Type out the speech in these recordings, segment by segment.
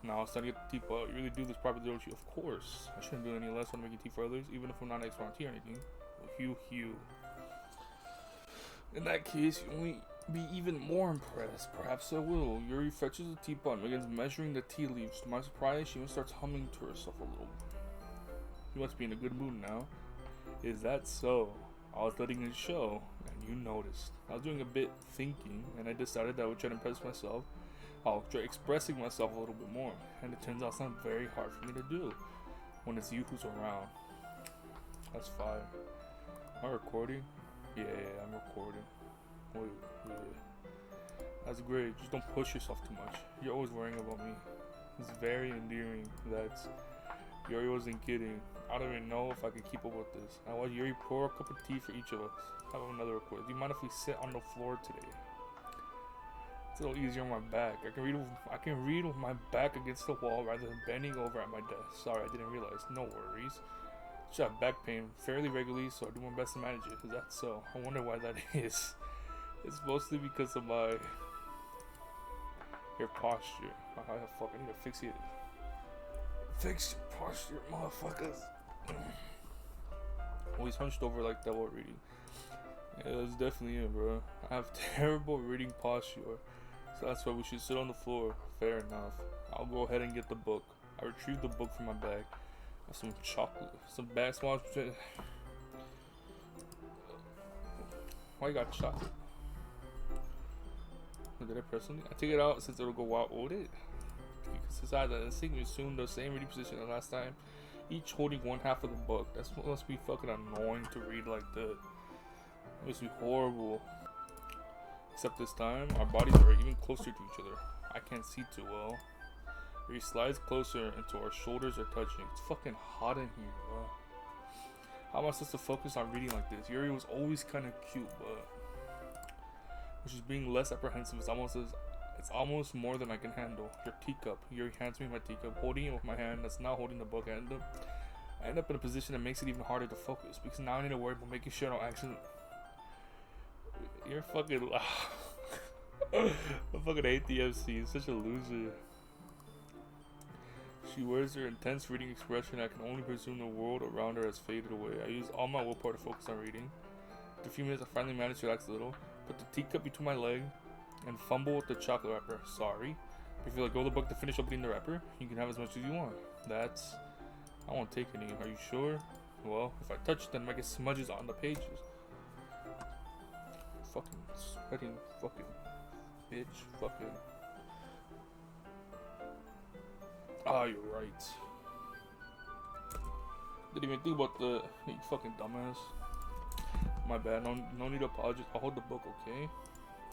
Now it's time to get the teapot. You really do this properly, don't you? Of course. I shouldn't do any less when making tea for others, even if I'm not an expert on tea or anything. Well, Hugh. In that case, you only be even more impressed. Perhaps I will. Yuri fetches the teapot and begins measuring the tea leaves. To my surprise, she even starts humming to herself a little. You must be in a good mood now. Is that so? I was letting it show, and you noticed. I was doing a bit thinking, and I decided that I would try to impress myself. I'll try expressing myself a little bit more, and it turns out it's not very hard for me to do when it's you who's around. That's fine. Am I recording? Yeah, I'm recording. Wait, yeah. That's great. Just don't push yourself too much. You're always worrying about me. It's very endearing. Yuri wasn't kidding. I don't even know if I can keep up with this. I watched Yuri pour a cup of tea for each of us. I have another request. Do you mind if we sit on the floor today? It's a little easier on my back. I can read with my back against the wall rather than bending over at my desk. Sorry, I didn't realize. No worries. I just have back pain fairly regularly, so I do my best to manage it. Is that so? I wonder why that is. It's mostly because of your posture. I need to fix it. Fix your posture, motherfuckers. Always hunched over like that while reading. Yeah, that's definitely it, bro. I have terrible reading posture, so that's why we should sit on the floor. Fair enough. I'll go ahead and get the book. I retrieved the book from my bag. I have some chocolate, some bag small. Why you got chocolate? Did I press something? I take it out since it'll go out. Would it? Because decide that the thing assumed the same reading position as last time, each holding one half of the book. That must be fucking annoying to read like that. It must be horrible. Except this time, our bodies are even closer to each other. I can't see too well. He slides closer until our shoulders are touching. It's fucking hot in here, bro. How am I supposed to focus on reading like this? Yuri was always kind of cute, but which is being less apprehensive. It's almost more than I can handle. Your teacup. Yuri hands me my teacup, holding it with my hand that's now holding the book. I end up in a position that makes it even harder to focus because now I need to worry about making sure I don't accidentally. You're fucking. I fucking hate the FC. Such a loser. She wears her intense reading expression. I can only presume the world around her has faded away. I use all my willpower to focus on reading. After a few minutes, I finally managed to relax a little. Put the teacup between my leg and fumble with the chocolate wrapper. Sorry. If you let go of the book to finish opening the wrapper, you can have as much as you want. I won't take any. Are you sure? Well, if I touch it, then I might get smudges on the pages. Fucking sweating. Fucking bitch. Fucking. Ah, you're right. Didn't even think about you fucking dumbass. My bad. No need to apologize. I'll hold the book, okay?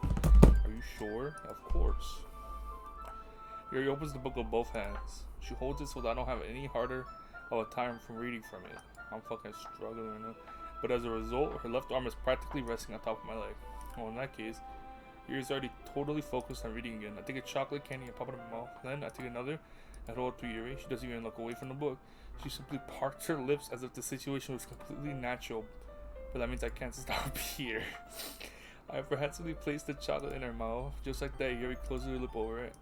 Are you sure? Of course. Yuri opens the book with both hands. She holds it so that I don't have any harder of a time from reading from it. I'm fucking struggling right now. But as a result, her left arm is practically resting on top of my leg. Well, in that case, Yuri's already totally focused on reading again. I take a chocolate candy and pop it in my mouth. Then I take another and hold it to Yuri. She doesn't even look away from the book. She simply parts her lips as if the situation was completely natural. But that means I can't stop here. I apprehensively placed the chocolate in her mouth. Just like that, Yuri closes her lip over it.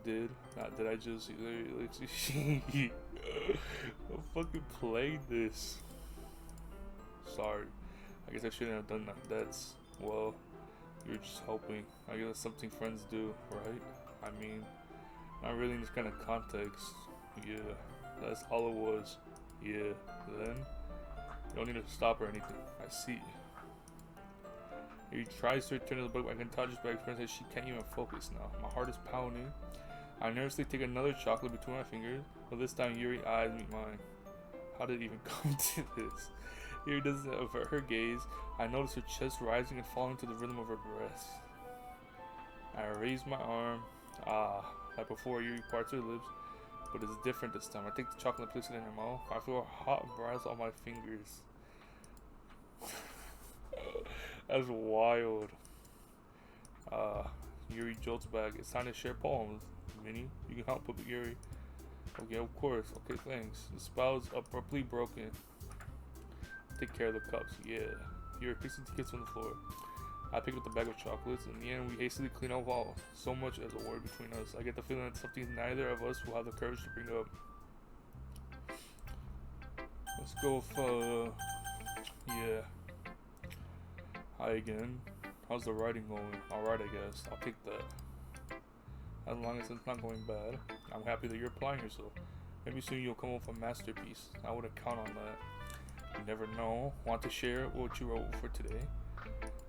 Did I just I fucking played this. Sorry. I guess I shouldn't have done that. Well, you're just helping. I guess that's something friends do, right? I mean, not really in this kind of context. Yeah, that's all it was. Yeah, then you don't need to stop or anything. I see. He tries to return to the book, but I can tell just by experience that she can't even focus now. My heart is pounding. I nervously take another chocolate between my fingers, but this time Yuri's eyes meet mine. How did it even come to this? Yuri doesn't avert her gaze. I notice her chest rising and falling to the rhythm of her breath. I raise my arm. Like before, Yuri parts her lips, but it's different this time. I take the chocolate and place it in her mouth. I feel a hot breath on my fingers. That's wild. Yuri jolts back. It's time to share poems. Minnie, you can help with Yuri. Okay, of course. Okay, thanks. The spell is abruptly broken. Take care of the cups. Yeah. Yuri picks the tickets from the floor. I pick up the bag of chocolates. In the end, we hastily clean up all so much as a word between us. I get the feeling that something neither of us will have the courage to bring up. Let's go with, yeah. Hi again. How's the writing going? Alright, I guess. I'll take that. As long as it's not going bad, I'm happy that you're applying yourself. Maybe soon you'll come up with a masterpiece. I wouldn't count on that. You never know. Want to share what you wrote for today?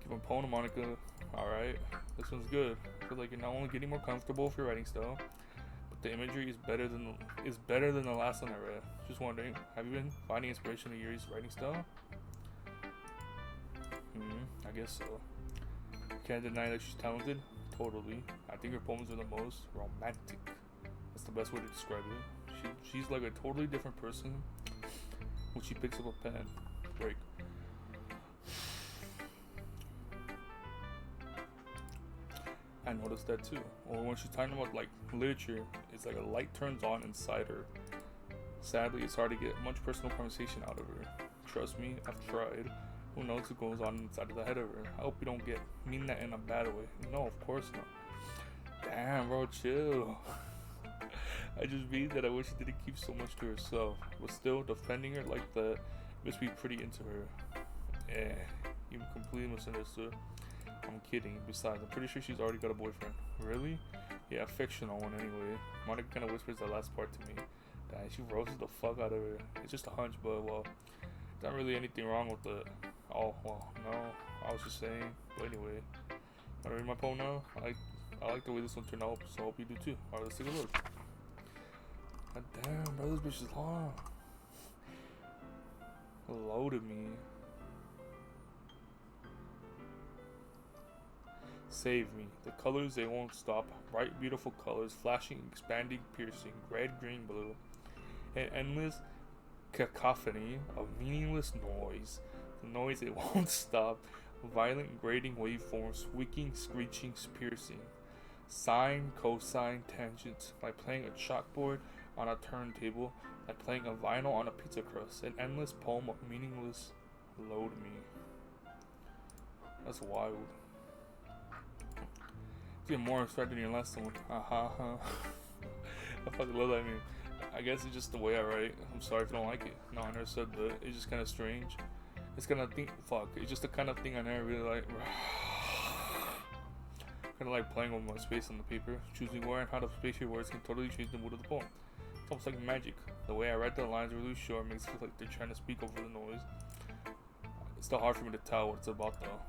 Give a poem to Monica. Alright. This one's good. I feel like you're not only getting more comfortable with your writing style, but the imagery is better than the last one I read. Just wondering, have you been finding inspiration in Yuri's writing style? I guess so. Can't deny that she's talented. Totally. I think her poems are the most romantic. That's the best way to describe it. She's like a totally different person when she picks up a pen. Break. I noticed that too. Or when she's talking about like literature, it's like a light turns on inside her. Sadly, it's hard to get much personal conversation out of her. Trust me, I've tried. Who knows what goes on inside of the head of her? I hope you don't mean that in a bad way. No, of course not. Damn, bro, chill. I just mean that I wish she didn't keep so much to herself. But still, defending her like that must be pretty into her. You completely misunderstood. I'm kidding. Besides, I'm pretty sure she's already got a boyfriend. Really? Yeah, a fictional one anyway. Monica kind of whispers the last part to me. Damn, she roasted the fuck out of her. It's just a hunch, but well, there's not really anything wrong with it. Oh, well, no, I was just saying. But anyway, wanna read my poem now? I like the way this one turned out, so I hope you do too. Alright, let's take a look. God damn, bro, this bitch is long. Loaded me. Save me. The colors, they won't stop. Bright, beautiful colors, flashing, expanding, piercing. Red, green, blue. An endless cacophony of meaningless noise. The noise, it won't stop. Violent, grating waveforms, squeaking, screeching, piercing. Sine, cosine, tangents. Like playing a chalkboard on a turntable. Like playing a vinyl on a pizza crust. An endless poem of meaningless load me. That's wild. It's even more abstract than your last one. I fucking love that meme. I guess it's just the way I write. I'm sorry if you don't like it. No, I never said that. It's just kind of strange. It's kind of thing. Fuck. It's just the kind of thing I never really like. Kind of like playing with my space on the paper. Choosing where and how to space your words can totally change the mood of the poem. It's almost like magic. The way I write the lines really short makes it feel like they're trying to speak over the noise. It's still hard for me to tell what it's about though.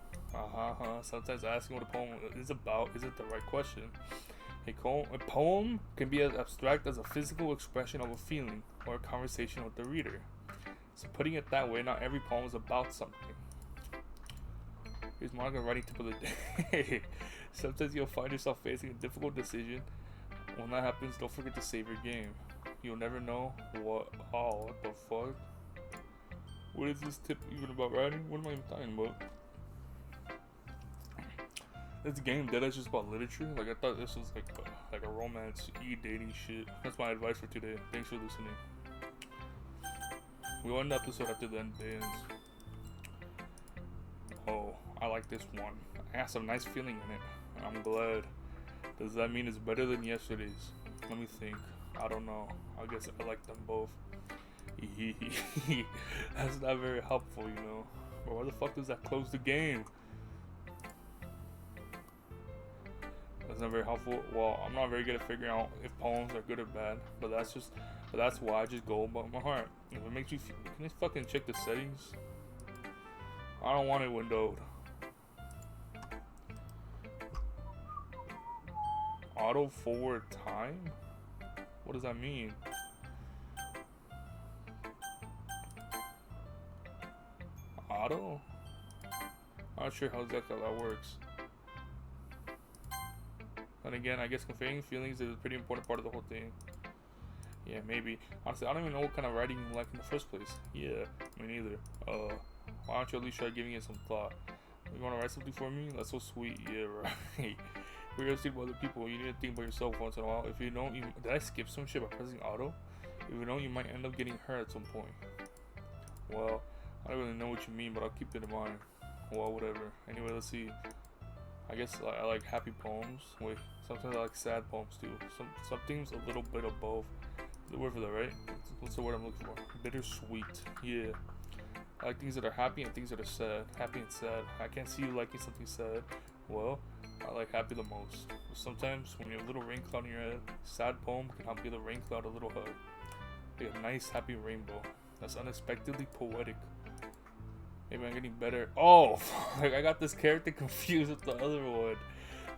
Sometimes asking what a poem is about isn't the right question. A poem can be as abstract as a physical expression of a feeling or a conversation with the reader. So putting it that way, not every poem is about something. Here's Monica writing tip of the day. Sometimes you'll find yourself facing a difficult decision. When that happens, don't forget to save your game. You'll never know what the fuck? What is this tip even about writing? What am I even talking about? This game that is just about literature. Like I thought this was like a romance dating shit. That's my advice for today. Thanks for listening. We'll end the episode after the end ends. Oh, I like this one. It has some nice feeling in it. I'm glad. Does that mean it's better than yesterday's? Let me think. I don't know. I guess I like them both. That's not very helpful, you know. But why the fuck does that close the game? That's not very helpful. Well, I'm not very good at figuring out if poems are good or bad, but that's why I just go about my heart. If it makes you feel, can you fucking check the settings? I don't want it windowed. Auto forward time? What does that mean? Auto? I'm not sure how exactly that works. And again, I guess conveying feelings is a pretty important part of the whole thing. Yeah, maybe. Honestly, I don't even know what kind of writing you like in the first place. Yeah, me neither. Why don't you at least try giving it some thought? You want to write something for me? That's so sweet. Yeah, right. We're gonna think about other people. You need to think about yourself once in a while. If you don't, did I skip some shit by pressing auto? If you don't, you might end up getting hurt at some point. Well, I don't really know what you mean, but I'll keep it in mind. Well, whatever. Anyway, let's see. I guess I like happy poems. Wait, sometimes I like sad poems too. Some things a little bit of both. The word for that, right? What's the word I'm looking for? Bittersweet. Yeah. I like things that are happy and things that are sad. Happy and sad. I can't see you liking something sad. Well, I like happy the most. But sometimes when you have a little rain cloud in your head, sad poem can help give the rain cloud a little hug. Like a nice happy rainbow. That's unexpectedly poetic. Maybe I'm getting better. Oh, like I got this character confused with the other one.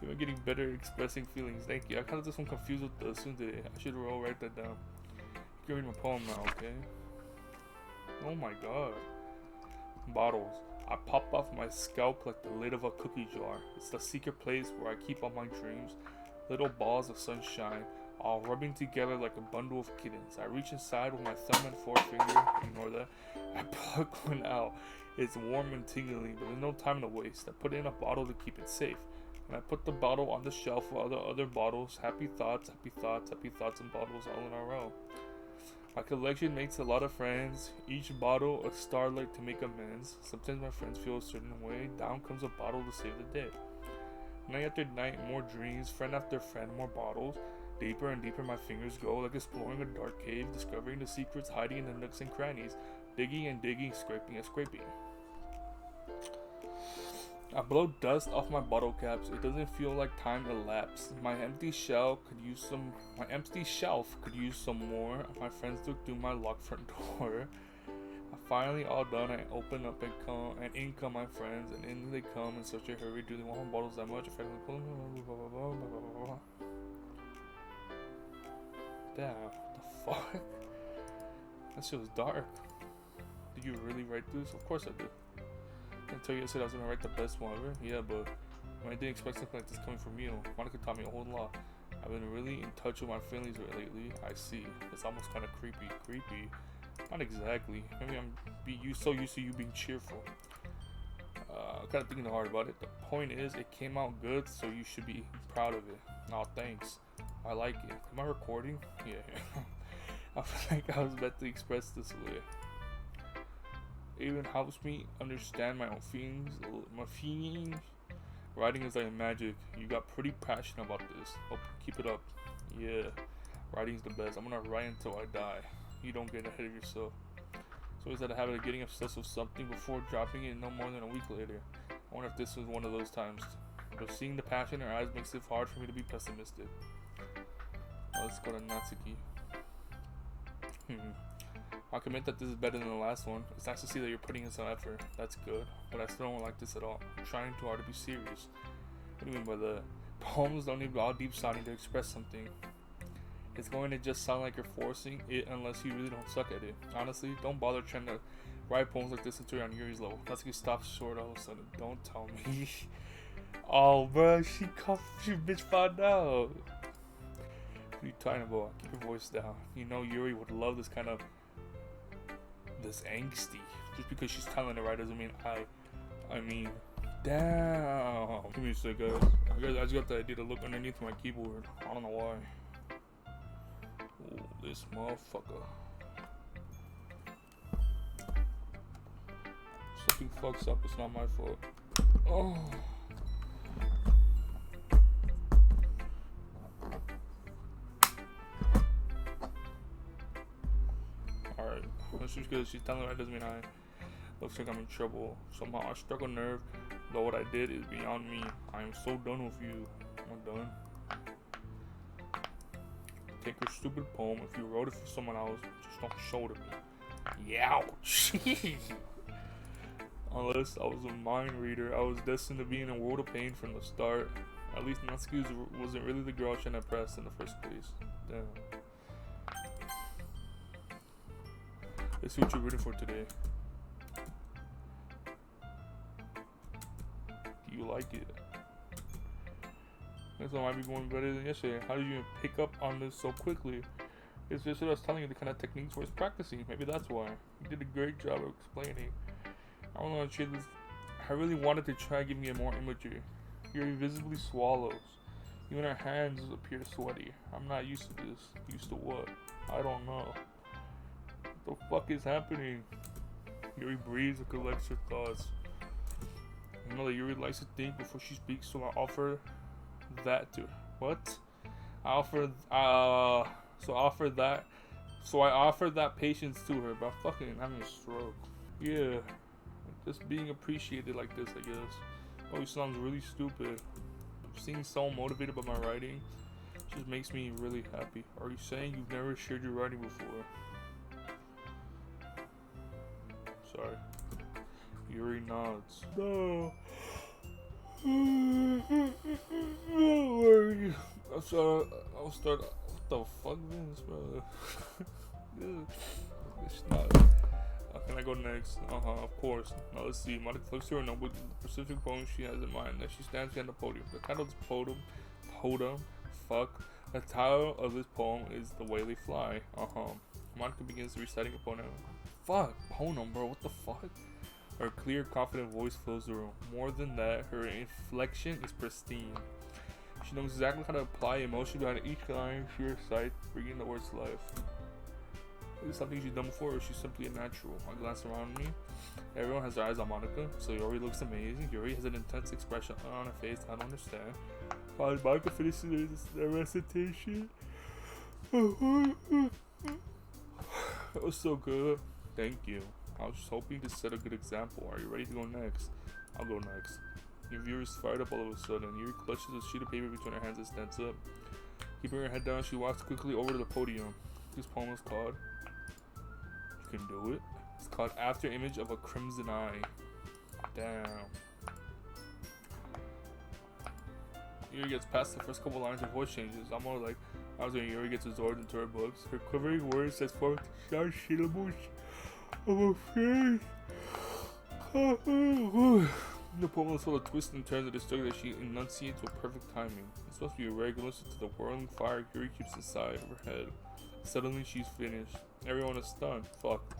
Maybe I'm getting better expressing feelings. Thank you. I got this one confused with the tsundere. I should write that down. You can read my poem now, okay? Oh my god. Bottles. I pop off my scalp like the lid of a cookie jar. It's the secret place where I keep all my dreams. Little balls of sunshine, all rubbing together like a bundle of kittens. I reach inside with my thumb and forefinger. Ignore that. I pluck one out. It's warm and tingling, but there's no time to waste. I put it in a bottle to keep it safe. And I put the bottle on the shelf with other bottles. Happy thoughts, happy thoughts, happy thoughts, and bottles all in a row. My collection makes a lot of friends. Each bottle a starlight to make amends. Sometimes my friends feel a certain way. Down comes a bottle to save the day. Night after night, more dreams. Friend after friend, more bottles. Deeper and deeper my fingers go, like exploring a dark cave, discovering the secrets hiding in the nooks and crannies. Digging and digging, scraping and scraping. I blow dust off my bottle caps. It doesn't feel like time elapsed. My empty shelf could use some more. My friends look through my locked front door. Finally all done, I open up and in come my friends, and in they come in such a hurry. Do they want my bottles that much? Damn, what the fuck? That shit was dark. Did you really write this? Of course I did. I tell you I said I was gonna write the best one ever. Yeah, but I didn't expect something like this coming from you. Monica taught me a whole lot. I've been really in touch with my feelings lately. I see. It's almost kind of creepy. Creepy? Not exactly. Maybe I'm so used to you being cheerful. Kind of thinking hard about it. The point is, it came out good, so you should be proud of it. Aw, thanks. I like it. Am I recording? Yeah. I feel like I was meant to express this way. It even helps me understand my own feelings. Writing is like magic. You got pretty passionate about this. Hope keep it up. Yeah, writing's the best. I'm gonna write until I die. You don't get ahead of yourself. So always had a habit of getting obsessed with something before dropping it no more than a week later. I wonder if this was one of those times. But seeing the passion in her eyes makes it hard for me to be pessimistic. Now let's go to Natsuki. I'll commit that this is better than the last one. It's nice to see that you're putting in some effort. That's good. But I still don't like this at all. I'm trying too hard to be serious. What do you mean by that? Poems don't need to be all deep sounding to express something. It's going to just sound like you're forcing it unless you really don't suck at it. Honestly, don't bother trying to write poems like this until you're on Yuri's level. Natsuki stops short all of a sudden. Don't tell me. Oh, bro, she bitch found out. What are you talking about? Keep your voice down. You know Yuri would love this kind of this angsty. Just because she's telling it right doesn't mean I mean, damn. Give me a sec, guys. I just got the idea to look underneath my keyboard. I don't know why. Oh, this motherfucker. Something fucks up. It's not my fault. Oh. Alright. Just because she's telling me right doesn't mean I. Looks like I'm in trouble. Somehow I struck a nerve, though what I did is beyond me. I am so done with you. I'm done. Take your stupid poem. If you wrote it for someone else, just don't show it to me. Ouch. Unless I was a mind reader, I was destined to be in a world of pain from the start. At least Natsuki wasn't really the girl I should have pressed in the first place. Damn. Let's see what you're rooting for today. Do you like it? This one might be going better than yesterday. How did you even pick up on this so quickly? It's just what I was telling you, the kind of techniques worth practicing. Maybe that's why. You did a great job of explaining. I don't know how to shade this. I really wanted to try giving it more imagery. Yuri visibly swallows. Even her hands appear sweaty. I'm not used to this. Used to what? I don't know. What the fuck is happening? Yuri breathes and collects her thoughts. I know that Yuri likes to think before she speaks, so I offer that to her. What? I offer, so I offered that patience to her, but fucking having a stroke. Yeah, just being appreciated like this, I guess. Oh, he sounds really stupid. Seeing someone motivated by my writing just makes me really happy. Are you saying you've never shared your writing before? Sorry. Yuri nods. No. I'll start. What the fuck is this, bro? It's not. Can I go next? Of course. Now let's see. Monica looks to her notebook, the specific poem she has in mind. As she stands behind the podium. The title is Podum. Fuck. The title of this poem is The Way They Fly. Monica begins reciting a poem. Fuck. Poem, bro. What the fuck? Her clear, confident voice fills the room. More than that, her inflection is pristine. She knows exactly how to apply emotion behind each line she recites, bringing the words to life. Is this something she's done before, or is she simply a natural? I glance around me. Everyone has their eyes on Monica, so Yuri looks amazing. Yuri has an intense expression on her face I don't understand. While Monica finishes their recitation. That was so good. Thank you. I was just hoping to set a good example. Are you ready to go next? I'll go next. Your viewer is fired up all of a sudden. Yuri clutches a sheet of paper between her hands and stands up. Keeping her head down, she walks quickly over to the podium. This poem is called... You can do it. It's called After Image of a Crimson Eye. Damn. Yuri gets past the first couple lines, her voice changes. I'm more like, I was when Yuri gets absorbed into her books. Her quivering words set forth sharp syllables of a face. The poem is full of twists and turns of the story that she enunciates with perfect timing. It's supposed to be a regular listen to the whirling fire Yuri keeps inside of her head. Suddenly she's finished. Everyone is stunned. Fuck.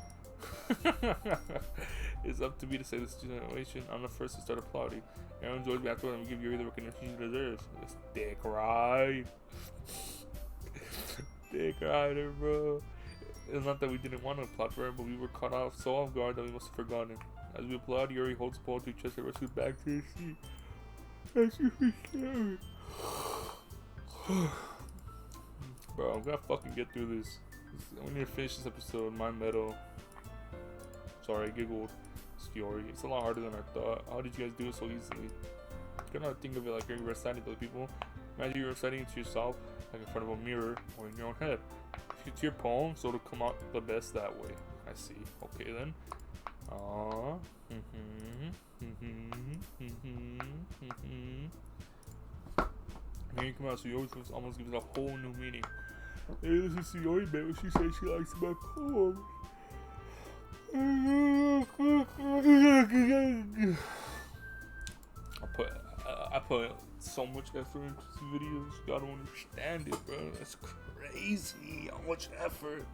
It's up to me to say this situation. I'm the first to start applauding. Everyone enjoys me afterward and we give Yuri the recognition she deserves. It's dick ride. Dick rider, bro. It's not that we didn't want to applaud for her, but we were caught off so off guard that we must have forgotten. As we applaud, Yuri holds the pole to her chest and rushes back to his seat. As if he's scary. Bro, I'm gonna fucking get through this. We need to finish this episode. My medal. Sorry, I giggled. Skiori. It's a lot harder than I thought. How did you guys do it so easily? You cannot think of it like you're reciting to other people. Imagine you're reciting it to yourself, like in front of a mirror or in your own head. If it's your poem, so it'll come out the best that way. I see. Okay then. Here you come out, so yours almost gives it a whole new meaning. Hey, listen to Yori, man. She says she likes my poems. I put so much effort into these videos. Y'all don't understand it, bro. That's crazy. How much effort.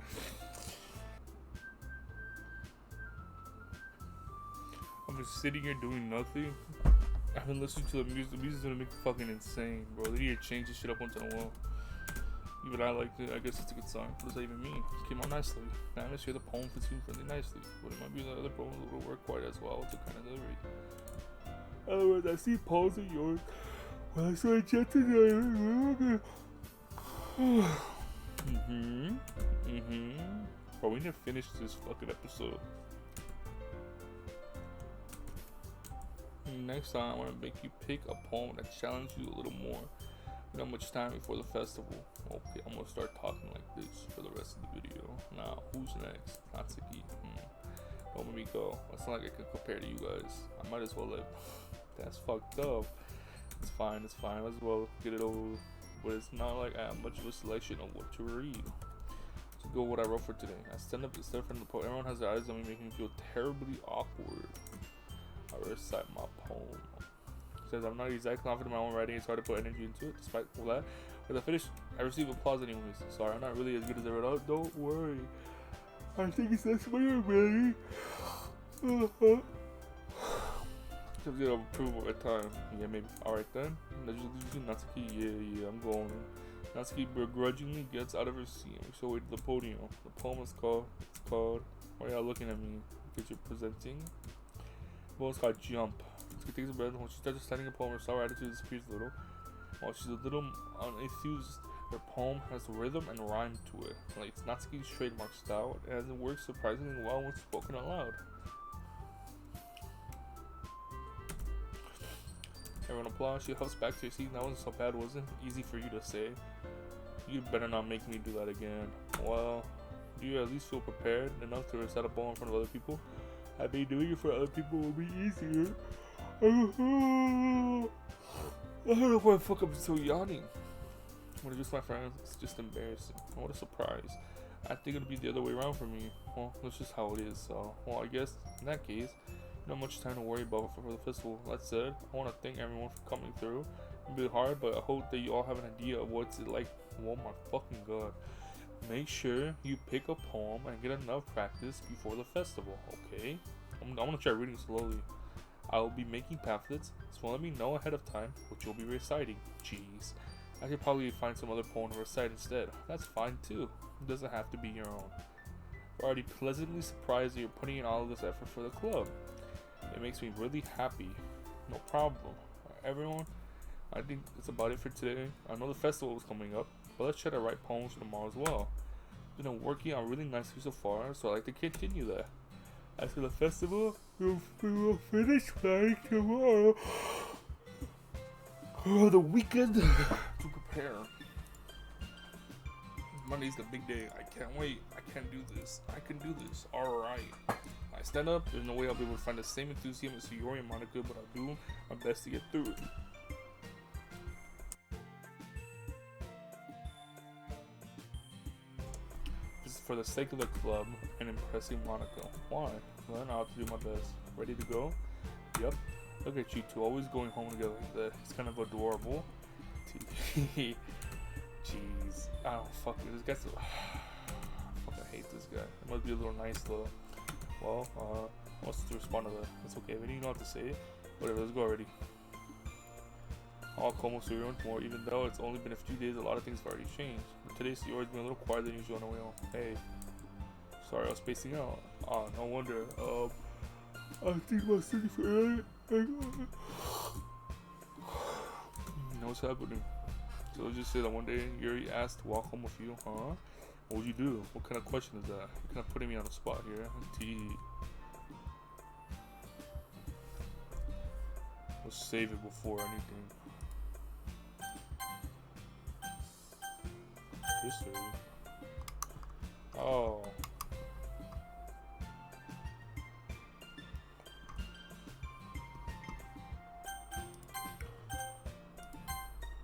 I'm just sitting here doing nothing. I've been listening to the music. The music's gonna make me fucking insane, bro. They need to change this shit up once in a while. Even I liked it. I guess it's a good song. What does that even mean? It came out nicely. The atmosphere of the poem fits in really nicely, but it might be that other poems wouldn't work quite as well to kind of delivery. In other words, I see poems of yours. When I saw it yesterday. Bro, we need to finish this fucking episode. Next time, I want to make you pick a poem that challenges you a little more. Not much time before the festival. Okay, I'm gonna start talking like this for the rest of the video. Now, who's next? Natsuki. Don't let me go. It's not like I can compare to you guys. I might as well like. That's fucked up. It's fine. It's fine. Might as well get it over with. But it's not like I have much of a selection of what to read. To go with what I wrote for today. I stand up to stare from the poem. Everyone has their eyes on me, making me feel terribly awkward. I recite my poem. Says I'm not exactly confident in my own writing. It's hard to put energy into it, despite all that. When I finish, I receive applause anyways. Sorry, I'm not really as good as I wrote out. Don't worry. I think it's that's my ability. Just get approval at time. Yeah, maybe. Alright then. Natsuki, yeah, I'm going. Natsuki begrudgingly gets out of her seat and makes her way to the podium. The poem is called. Why are y'all looking at me? Because you're presenting. The poem is called Jump. takes a breath. When she starts reciting a poem, her sour attitude disappears a little. While she's a little unenthused, her poem has rhythm and rhyme to it. Like it's Natsuki's trademark style, and it works surprisingly well when spoken aloud. Everyone applauds. She huffs back to her seat. That wasn't so bad, wasn't it? Easy for you to say. You better not make me do that again. Well, do you at least feel prepared enough to recite a poem in front of other people? I mean, doing it for other people will be easier. I don't know why the fuck I'm so yawning. When it's just my friends, it's just embarrassing. What a surprise. I think it'll be the other way around for me. Well, that's just how it is, so... Well, I guess, in that case, not much time to worry about for the festival. That said, I want to thank everyone for coming through. It'll be hard, but I hope that you all have an idea of what's it like. Oh my fucking god. Make sure you pick a poem and get enough practice before the festival, okay? I'm gonna try reading slowly. I will be making pamphlets, so let me know ahead of time what you'll be reciting. Jeez. I could probably find some other poem to recite instead. That's fine too. It doesn't have to be your own. We're already pleasantly surprised that you're putting in all of this effort for the club. It makes me really happy. No problem. Everyone, I think that's about it for today. I know the festival is coming up, but let's try to write poems for tomorrow as well. Been working on really nicely so far, so I'd like to continue that. As for the festival, we will finish planning tomorrow. Oh, the weekend to prepare. Monday's the big day. I can't wait. I can do this. I can do this. Alright. I stand up. There's no way I'll be able to find the same enthusiasm as Yori and Monica, but I'll do my best to get through it. This is for the sake of the club and impressing Monica. Why? Well, I'll have to do my best. Ready to go? Yep. Look at you two, always going home together like that. It's kind of adorable. Jeez. I don't fuck with this guy. So, I fucking hate this guy. It must be a little nice though. Well, what's to respond to that? It's okay. If you know what to say, whatever. Let's go already. All como soon more, even though it's only been a few days, a lot of things have already changed. But today's yours been a little quieter than usual on the way home. Hey, sorry, I was spacing out. No wonder. I think my study for you know what's happening. So let's just say that one day Yuri asked to walk home with you, huh? What would you do? What kind of question is that? You're kind of putting me on the spot here. Let's save it before anything. History. Oh.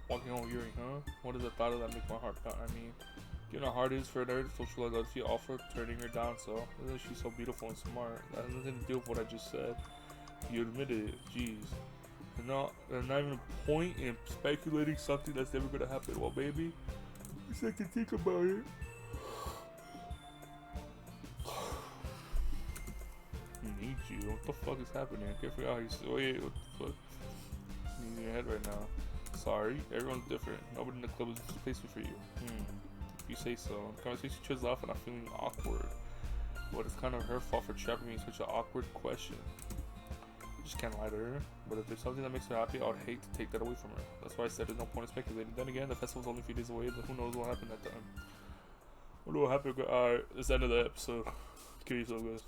Walking home with Yuri, huh? What is the thought of that make my heart pound? I mean, given how hard it is for her to socialize, I'd feel awful turning her down, so isn't she so beautiful and smart? That has nothing to do with what I just said. You admitted it, jeez. There's not even a point in speculating something that's never gonna happen. Well, baby, at least I can think about it. Need you? What the fuck is happening? I can't figure out how you say. Wait, what the fuck? Need in your head right now. Sorry, everyone's different. Nobody in the club is replacement for you. If you say so. The conversation turns off and I'm feeling awkward. But it's kind of her fault for trapping me in such an awkward question. I just can't lie to her. But if there's something that makes her happy, I would hate to take that away from her. That's why I said there's no point in speculating. Then again, the festival's only a few days away, but who knows what happened that time. What will happen? Alright, it's the end of the episode. Kill yourself, guys.